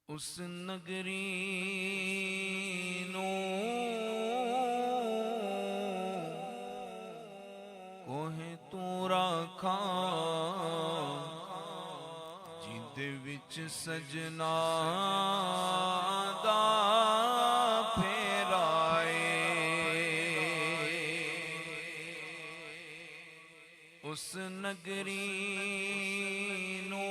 उस नगरी नूं कोहे तू राखां जिंदे विच सजना दा फेरा उस नगरी नूं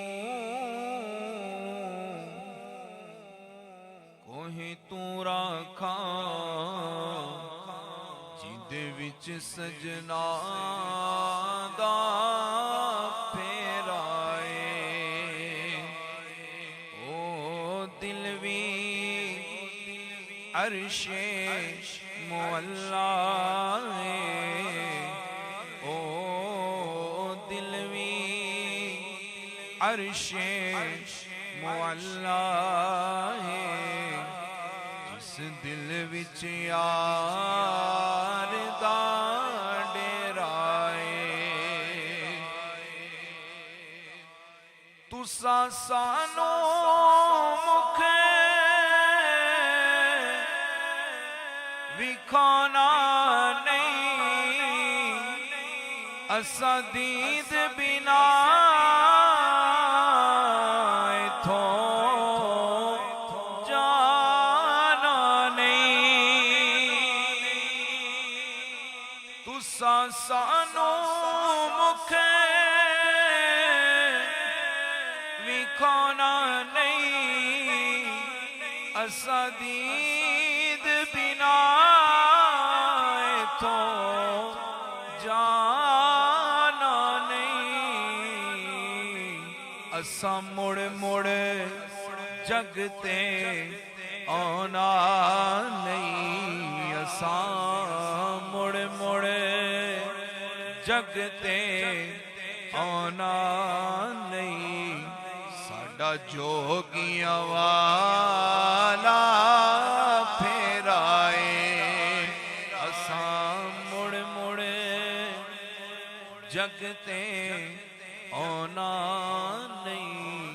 कोहे तू राखां जिंदे विच सजना दा फेरा ओ दिल वी अर्शे मुअल्ला अर्शे मुअल्ला है जिस दिल विच यार दा डेरा है तुसा सानू मुख विखाना नहीं असा दीद बिना सानू मुख विखाना नहीं असा दीद बिना तो जाना नहीं असा मुड़ मुड़ जगते आना नहीं असा मुड़ मुड़ जगते आना नहीं साडा जोगियां वाला फेराए असा मुड़ मुड़ जगते आना नहीं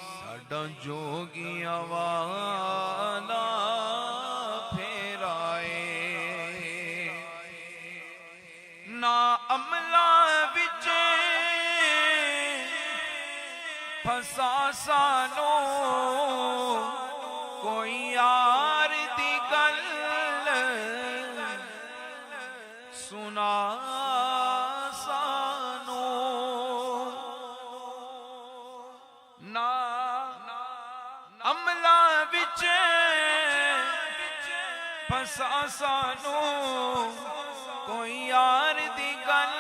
साडा जोगियां वाला ना अमला विच फसा सानू कोई यार दी गल सुना सानू ना अमला विच फसा सानू कोई यार दी गल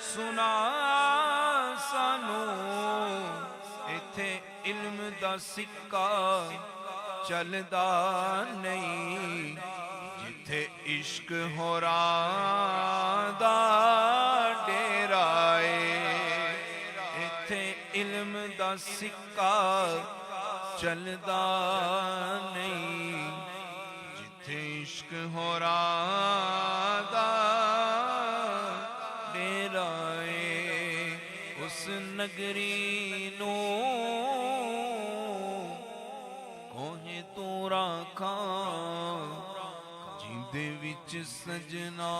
सुना सानू इथे इल्म दा सिक्का चलदा नहीं जिथे इश्क होरां दा डेरा इथे इल्म दा सिक्का चलदा नहीं इश्क होरां दा डेरा उस नगरी नूं कोहे तू राखां जिंदे विच सजना